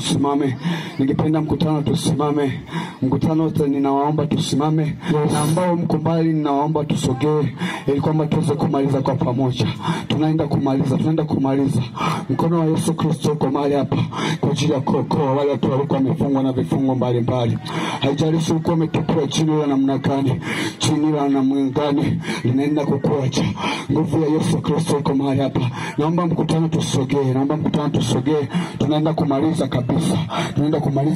tusimame. Ningependa mkutano tusimame. Mkutano wote ninawaomba tusimame. Na ambao mko mbali ninawaomba tusogee ili kwamba tuweze kumaliza kwa pamoja. Tunaenda kumaliza. Mkono wa Yesu Kristo uko mahali hapa kwa ajili ya kuokoa wale watu walikuwa wamefungwa na vifungo mbalimbali. Haijalishi ulikuwa umetupwa chini la namna gani, chini la namna gani, linaenda kukuacha. Nguvu ya Yesu Kristo uko mahali hapa. Naomba mkutano tusogee. Tunaenda kumaliza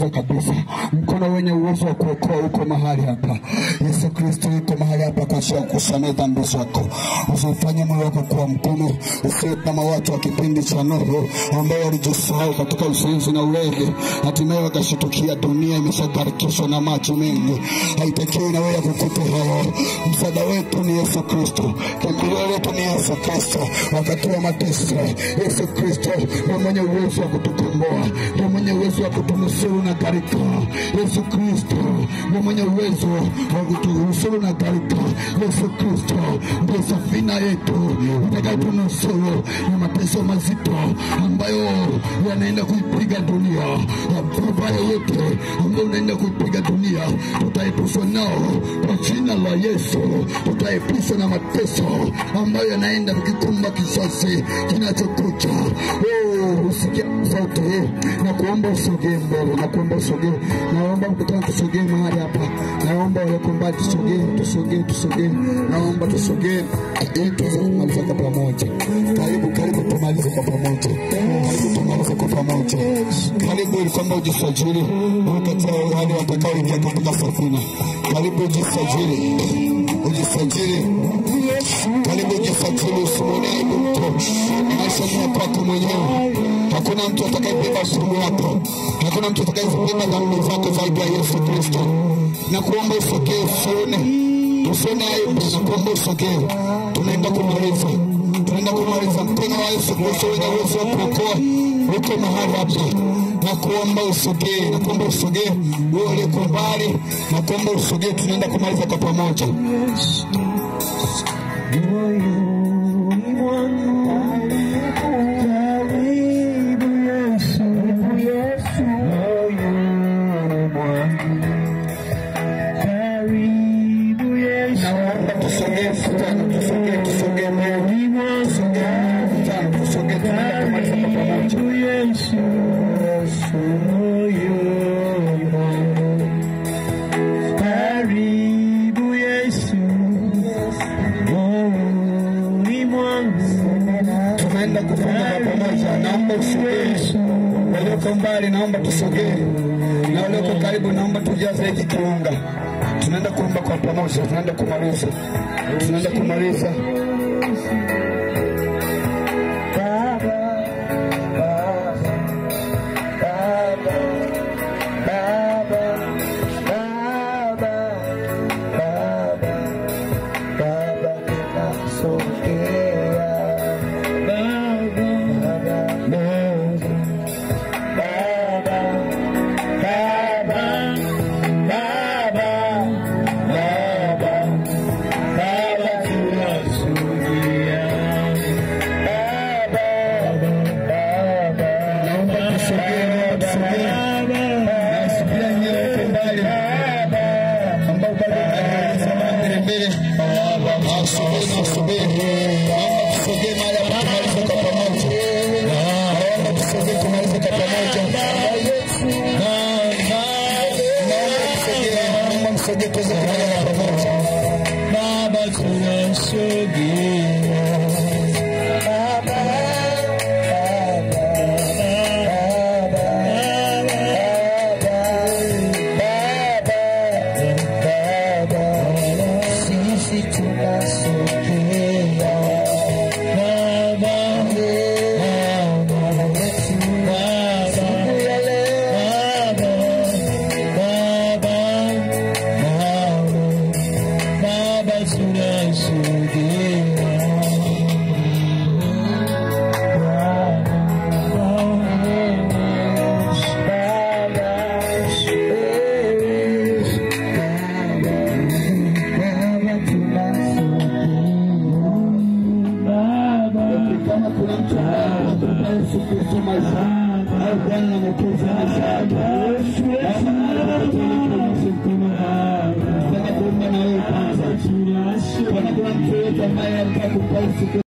kabisa. Mkono wenye uwezo wa kuokoa uko mahali hapa. Yesu Kristo uko mahali hapa kwa ajili ya kusamehe dhambi zako. Usifanye moyo wako kuwa mgumu. Usiwe kama watu wa kipindi cha Nuhu ambao walijisahau katika usinzi na ulevi, hatimaye wakashitukia dunia imeshagarikishwa na maji mengi. Haitakiwi na wewe kukuta hayo. Msaada wetu ni Yesu Kristo. Kimbilio letu ni Yesu Kristo. Wakati wa mateso, Yesu Kristo ndiye mwenye uwezo wa kutukomboa, ndiye mwenye uwezo wa kutunusuru na gharika. Yesu Kristo ndiye mwenye uwezo wa kutunusuru na gharika. Yesu Kristo ndiye safina yetu itakayotunusuru na mateso mazito ambayo yanaenda kuipiga dunia. Mabaya yote ambayo unaenda kuipiga dunia tutaepuswa nao kwa jina la Yesu. Tutaepuswa na mateso ambayo yanaenda kukikumba kizazi kinachokuja. Usikie sauti na kuomba usogee mbele, naomba mkutano tusogee mahali hapa. Naomba wale kumbali tusogee. Naomba tusogee ili tuweze kumaliza kwa pamoja. Karibu tumalize kwa pamoja. Karibu ili kwamba ujisajili wakati wale watakao ingia katika safina. Karibu ujisajili. Karibu ujisajili, usimwone aibu mtu. Maisha ni ya kwako mwenyewe. Hakuna mtu atakayebeba sumu yako. Hakuna mtu atakayebeba dhambi zako zaidi ya Yesu Kristo. Na kuomba usogee, usione aibu, na kuomba usogee. Tunaenda kumaliza. Mkono wa Yesu Kristo wenye uwezo wa kuokoa uko mahali hapa. Na kuomba usogee. Wewe uliko mbali, na kuomba usogee. Tunaenda kumaliza kwa pamoja. Naomba tusogee. Na wale wako karibu naomba tujaze hiki kiunga. Tunaenda kuomba kwa pamoja, tunaenda kumaliza. Kama kuna mtu yote ambaye anataka kumpa